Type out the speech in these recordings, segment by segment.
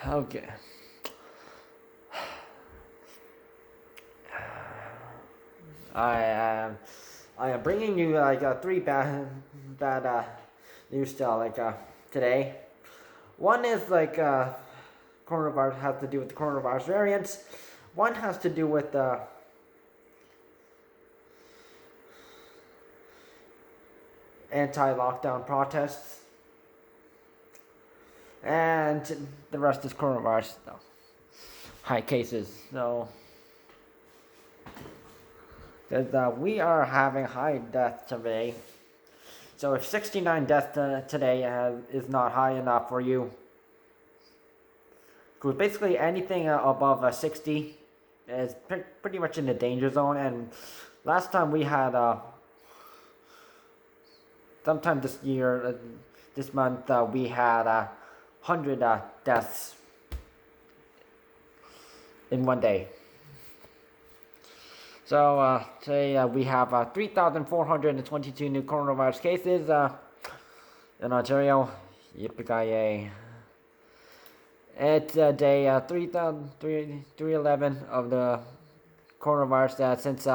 Okay. I am, I am bringing you three bad news today. One is coronavirus has to do with the coronavirus variants. One has to do with anti-lockdown protests, and the rest is coronavirus. No. High cases. So, we are having high deaths today. So if 69 deaths today is not high enough for you, because basically anything above 60 is pretty much in the danger zone. And last time we had, sometime this year, this month, we had 100 deaths in one day. So today we have 3,422 new coronavirus cases in Ontario. Yippee-ki-yay. It's day 311 of the coronavirus since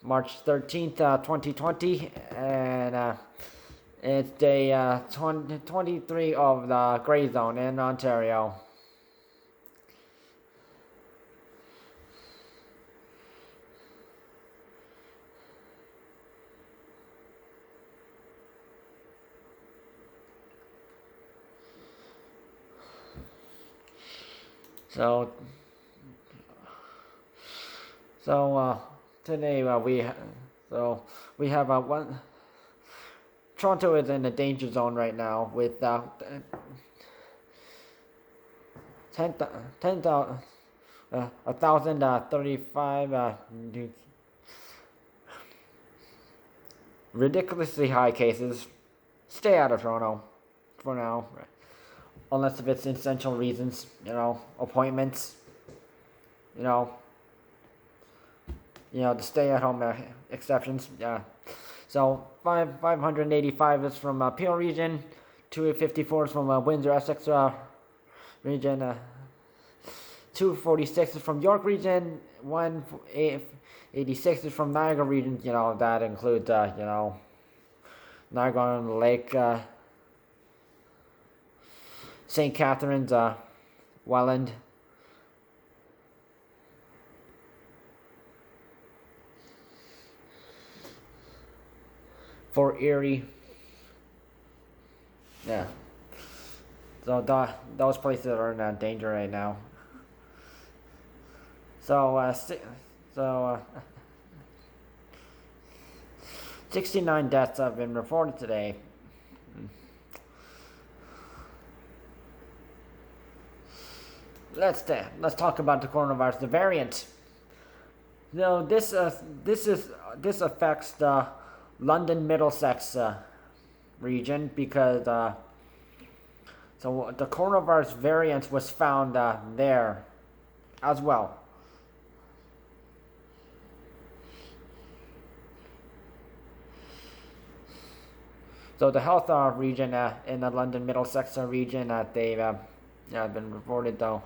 March 13th, 2020. And it's day 23 of the gray zone in Ontario. So today we have one. Toronto is in the danger zone right now with 1,035 ridiculously high cases. Stay out of Toronto for now. Unless if it's essential reasons, appointments, the stay-at-home exceptions. Yeah. So 585 is from Peel Region, 254 is from Windsor-Essex Region, 246 is from York Region, 186 is from Niagara Region. That includes Niagara on the Lake. St. Catharines, Welland, Fort Erie. Yeah. So those places are in danger right now. So 69 deaths have been reported today. Let's talk about the coronavirus, the variant. This affects the London-Middlesex region because so the coronavirus variant was found there as well. So the health region in the London-Middlesex region they've been reported though.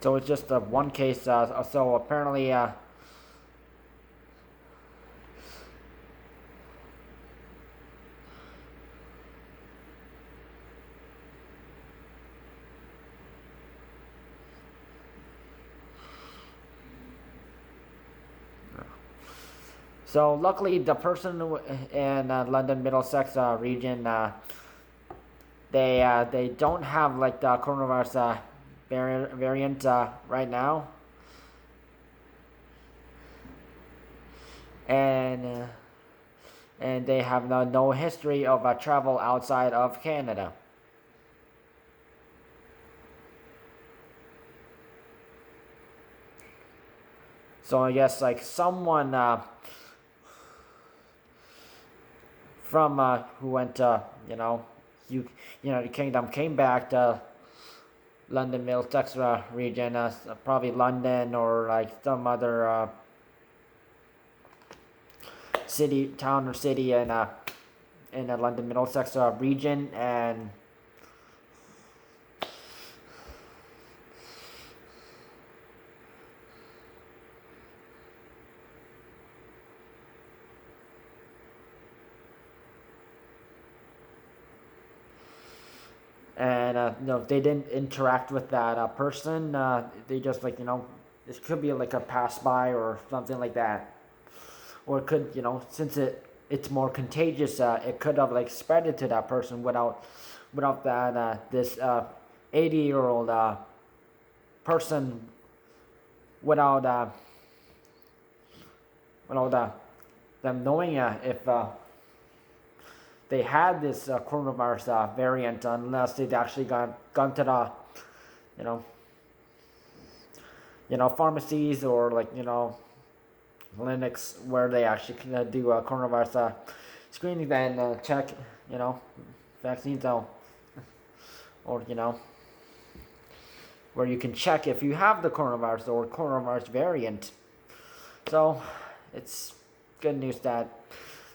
So it's just one case. So apparently, so luckily the person in London-Middlesex region, they don't have like the coronavirus variant right now, and they have no history of travel outside of Canada. So I guess like someone from who went to the Kingdom came back to London-Middlesex region, probably London or like some other town or city in the London-Middlesex region, and they didn't interact with that person. They just this could be like a pass by or something like that, or it could since it's more contagious, it could have like spread it to that person without that this 80-year-old person without them knowing if they had this coronavirus variant, unless they'd actually gone to the pharmacies or clinics where they actually can do coronavirus screening and check vaccines out, or where you can check if you have the coronavirus or coronavirus variant. So it's good news that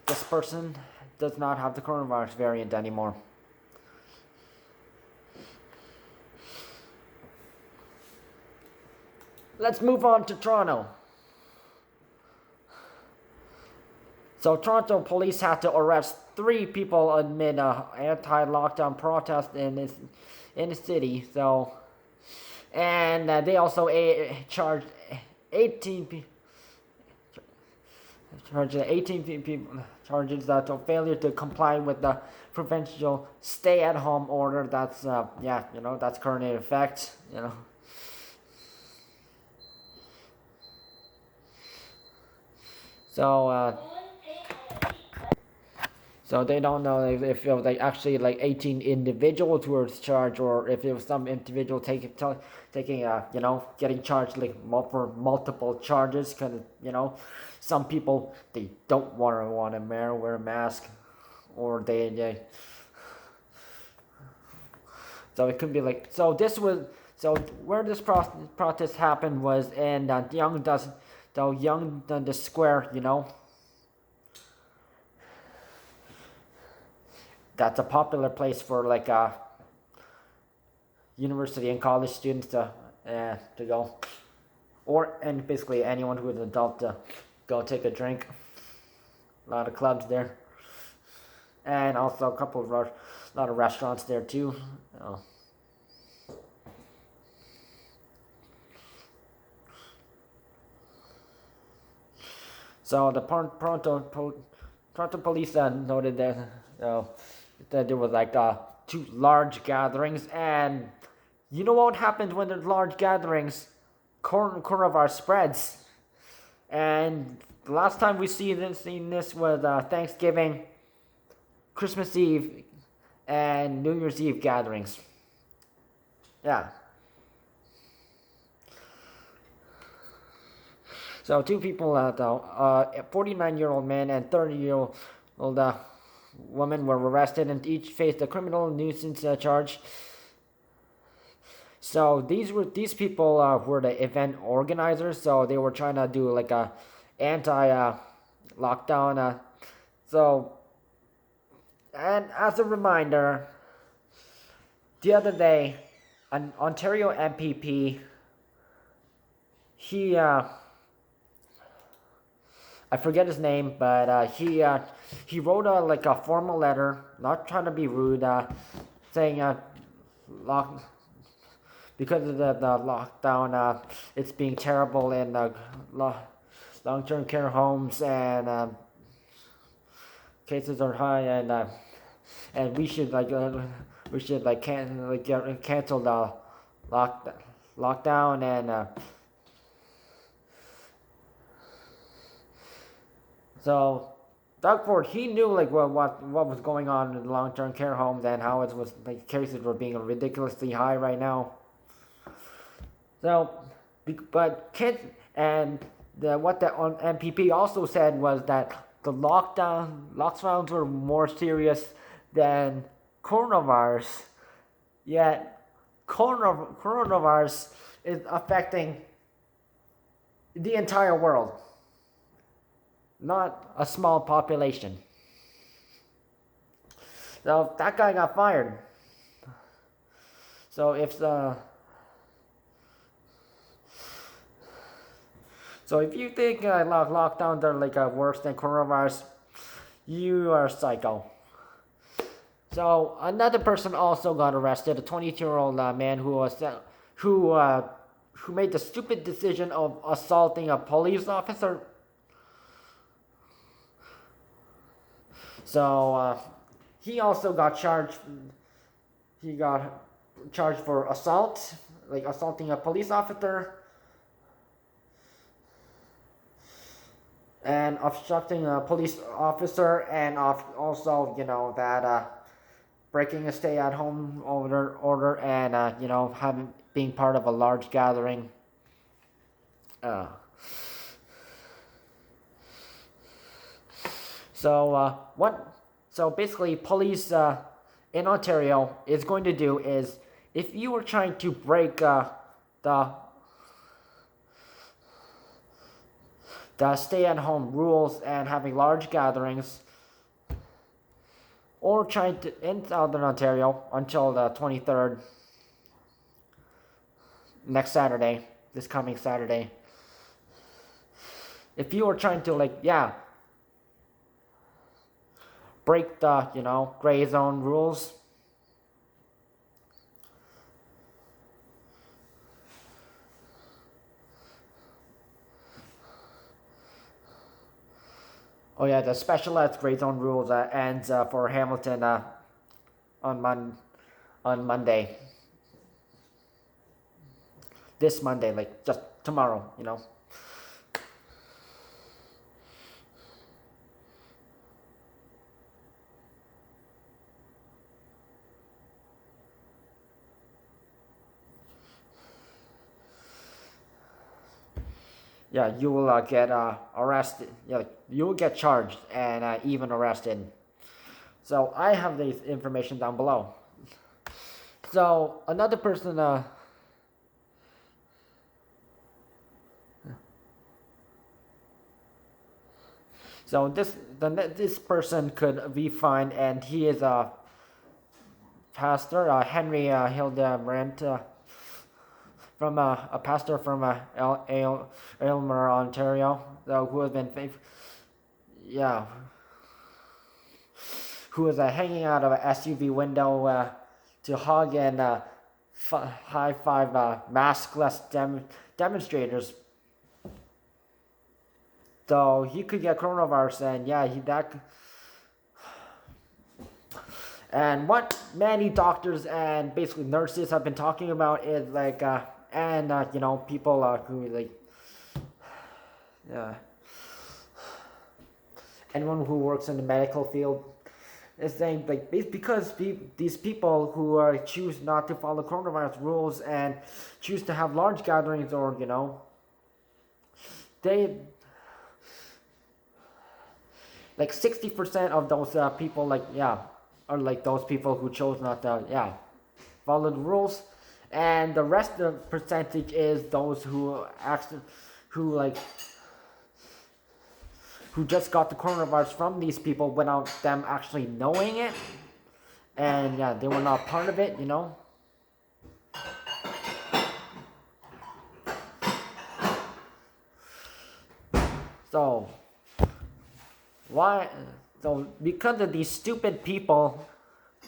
this person does not have the coronavirus variant anymore. Let's move on to Toronto. So Toronto police had to arrest 3 people amid an anti-lockdown protest in the city. So, and they also charged 18 people. Charges to failure to comply with the provincial stay-at-home order. That's that's currently in effect. So they don't know if it was actually 18 individuals who were charged, or if it was some individual taking getting charged for multiple charges, because some people, they don't want to wear a mask, or they so it could be where this protest happened was in Yonge-Dundas Square. That's a popular place for university and college students to go, and basically anyone who is an adult to go take a drink. A lot of clubs there, and also a lot of restaurants there too. So the Toronto police noted that there was 2 large gatherings, and you know what happens when there's large gatherings? Coronavirus spreads. And the last time we seen this was Thanksgiving, Christmas Eve, and New Year's Eve gatherings. Yeah. So 2 people, a 49-year-old man and 30-year-old woman, were arrested, and each faced a criminal nuisance charge. So these people were the event organizers. So they were trying to do a anti-lockdown. And as a reminder, the other day, an Ontario MPP, he I forget his name, but he wrote a formal letter, not trying to be rude, saying because of the lockdown, it's being terrible in long-term care homes, and cases are high, and we should cancel the lockdown, and so Doug Ford, he knew what was going on in long-term care homes, and how it was cases were being ridiculously high right now. So, but what the MPP also said was that the lockdowns were more serious than coronavirus. Yet coronavirus is affecting the entire world. not a small population. So that guy got fired. So if you think lockdowns are like worse than coronavirus, you are psycho. So another person also got arrested, a 22-year-old man who made the stupid decision of assaulting a police officer. So he also got charged. He got charged for assault, like assaulting a police officer, and obstructing a police officer, and also breaking a stay-at-home order, and being part of a large gathering. So basically, police in Ontario is going to do is, if you were trying to break the stay-at-home rules and having large gatherings, or trying to in Southern Ontario until the 23rd, next Saturday, this coming Saturday. If you were trying to break the gray zone rules, oh yeah, the specialized gray zone rules ends for Hamilton on Monday. This Monday, like just tomorrow, Yeah, you will get arrested. Yeah, you will get charged and even arrested. So I have this information down below. So another person. So this person could be fined, and he is a pastor, Henry Hildebrand. From a pastor from Aylmer, Ontario, who has been who was hanging out of an SUV window to hug and high five maskless demonstrators. So he could get coronavirus, and and what many doctors and basically nurses have been talking about is people who anyone who works in the medical field is saying because these people who choose not to follow coronavirus rules and choose to have large gatherings, or they 60% of those people are those people who chose not to follow the rules, and the rest of the percentage is those who just got the coronavirus from these people without them actually knowing it, and they were not part of it, So why? So because of these stupid people,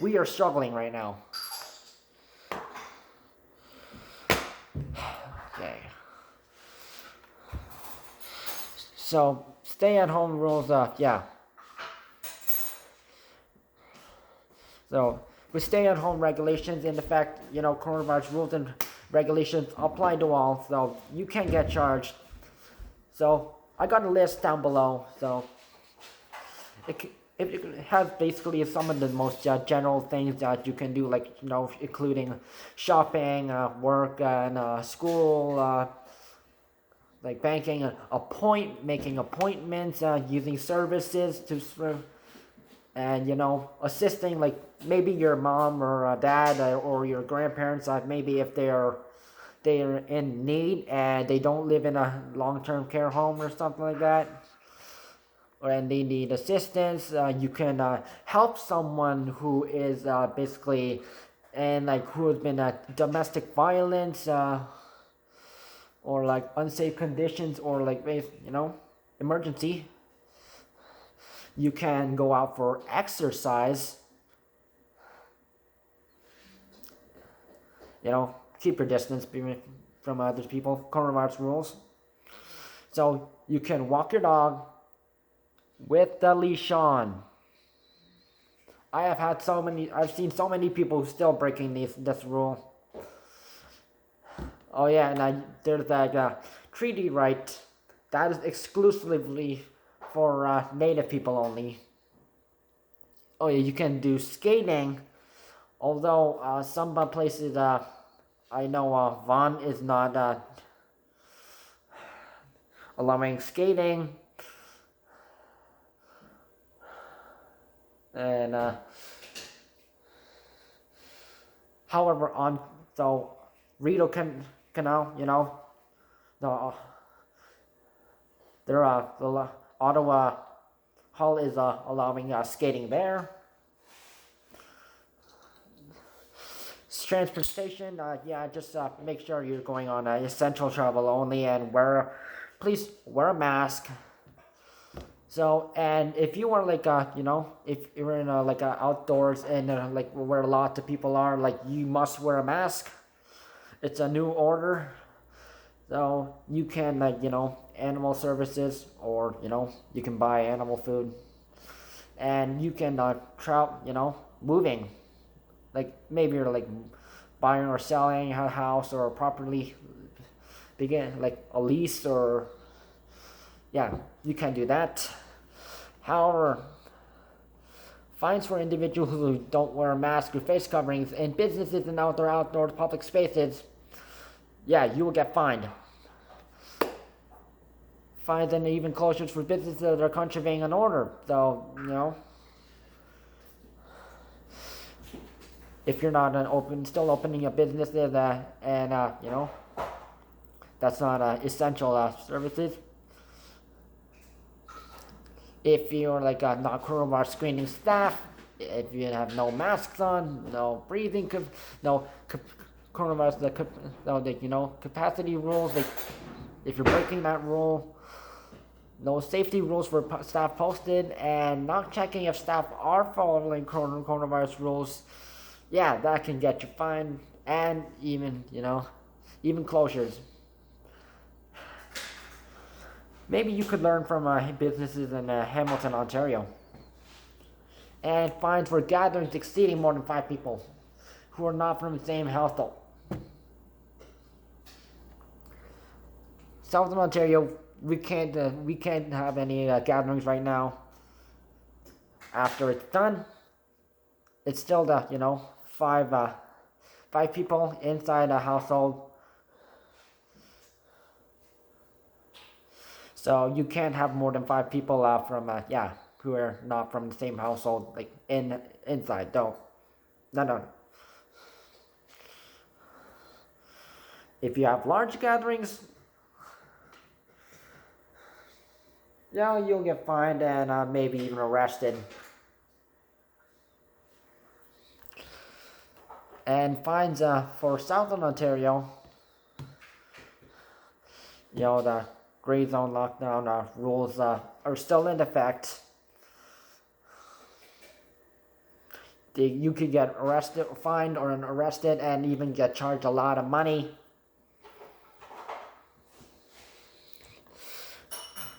we are struggling right now. Okay. So stay-at-home rules, So with stay-at-home regulations, in the fact, coronavirus rules and regulations apply to all, so you can get charged. So I got a list down below. So it has basically some of the most general things that you can do, including shopping, work, and school, banking, making appointments, using services and assisting maybe your mom or dad or your grandparents, maybe if they're in need and they don't live in a long-term care home or something like that. or and they need assistance, you can help someone who is basically and like who has been domestic violence or like unsafe conditions or like emergency. You can go out for exercise. Keep your distance from other people. Coronavirus rules. So you can walk your dog with the leash on. I've seen so many people still breaking this rule. Oh yeah, and there's that treaty right that is exclusively for native people only. Oh yeah, you can do skating, although some places I know Vaughan is not allowing skating, and however on Rideau Canal, the the Ottawa Hall is allowing skating there. Transportation, just make sure you're going on essential travel only, and please wear a mask. So, and if you are if you're in outdoors and where lots of people are, you must wear a mask. It's a new order. So you can animal services, or you can buy animal food, and you can travel, moving, maybe you're buying or selling a house or properly begin a lease, or you can do that. However, fines for individuals who don't wear masks or face coverings in businesses and outdoor public spaces, you will get fined. Fines and even closures for businesses that are contravening an order. So, if you're not still opening your businesses and that's not essential services. If you're not coronavirus screening staff, if you have no masks on, no breathing, no coronavirus, capacity rules, if you're breaking that rule, no safety rules for staff posted, and not checking if staff are following coronavirus rules, that can get you fined, and even closures. Maybe you could learn from businesses in Hamilton, Ontario. And fines for gatherings exceeding more than 5 people who are not from the same household. Southern Ontario, we can't have any gatherings right now. After it's done, it's still the 5 people inside a household. So you can't have more than 5 people from who are not from the same household inside. No. If you have large gatherings, you'll get fined and maybe even arrested. And fines for Southern Ontario, the gray zone lockdown rules are still in effect. You could get fined or arrested, and even get charged a lot of money.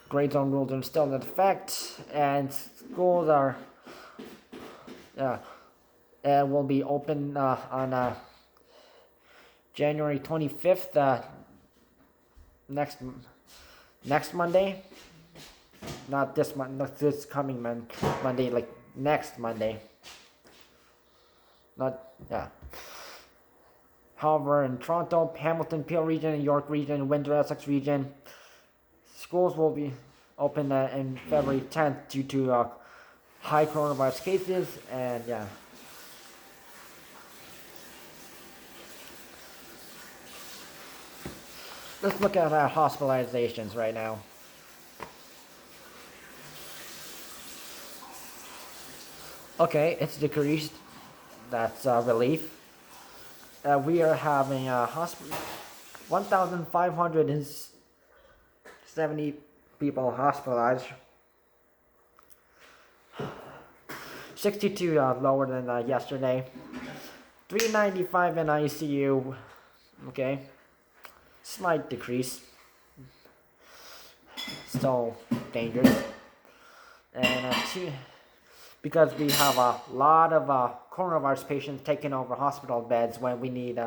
Gray zone rules are still in effect, and schools are will be open on January 25th, next Monday. Not this month, not this coming Monday, next Monday. However, in Toronto, Hamilton, Peel Region, York Region, Windsor-Essex Region, schools will be open in February 10th due to high coronavirus cases, and let's look at hospitalizations right now. Okay, it's decreased. That's relief. We are having a hospital 1,570 people hospitalized. 62 lower than yesterday. 395 in ICU. Okay, slight decrease. Still dangerous. And because we have a lot of coronavirus patients taking over hospital beds when we need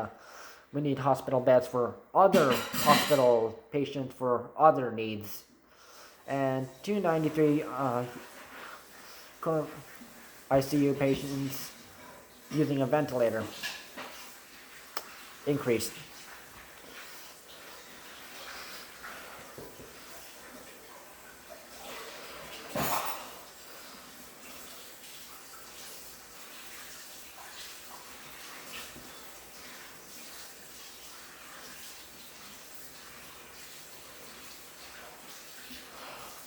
hospital beds for other hospital patients for other needs. And 293 ICU patients using a ventilator increased.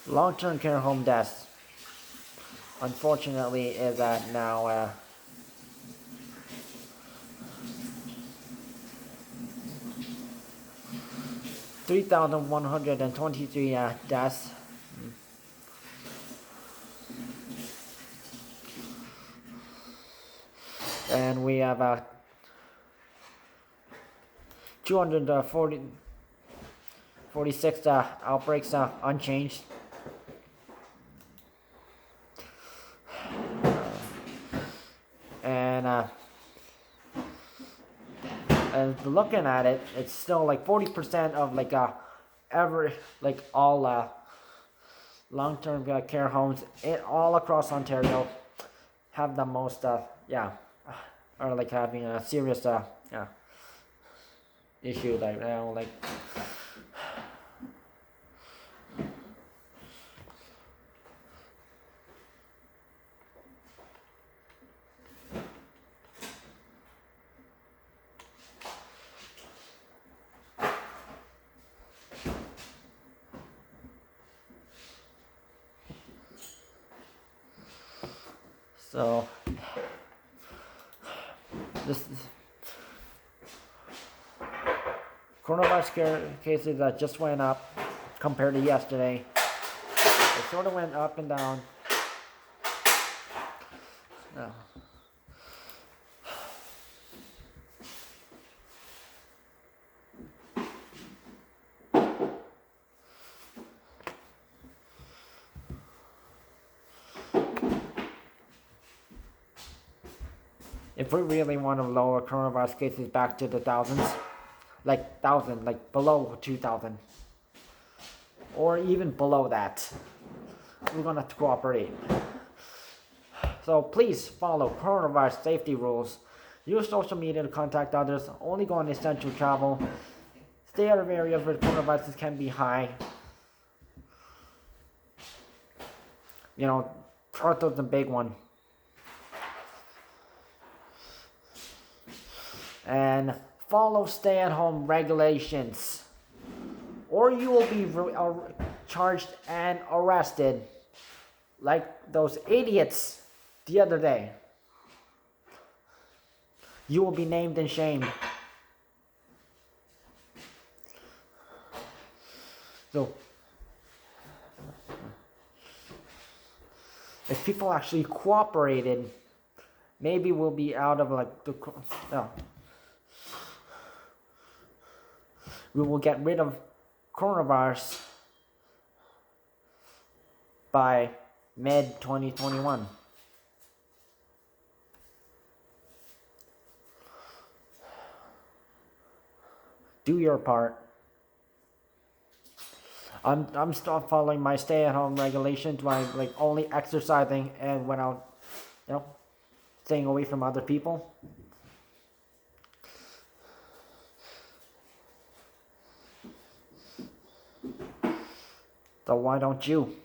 Long-term care home deaths, unfortunately, is at now 3,123 deaths. And we have 246 outbreaks unchanged. And looking at it, it's still like 40% of all long-term care homes all across Ontario have the most are like having a serious issue right now, like. So this coronavirus cases that just went up compared to yesterday. It sort of went up and down. No. If we really want to lower coronavirus cases back to the thousands, like below 2,000, or even below that, we're gonna have to cooperate. So please follow coronavirus safety rules. Use social media to contact others. Only go on essential travel. Stay out of areas where coronaviruses can be high. Toronto's the big one. And follow stay-at-home regulations, or you will be charged and arrested like those idiots the other day. You will be named and shamed. So if people actually cooperated, maybe we'll be out of we will get rid of coronavirus by mid-2021. Do your part. I'm still following my stay-at-home regulations by only exercising and when out, staying away from other people. So why don't you?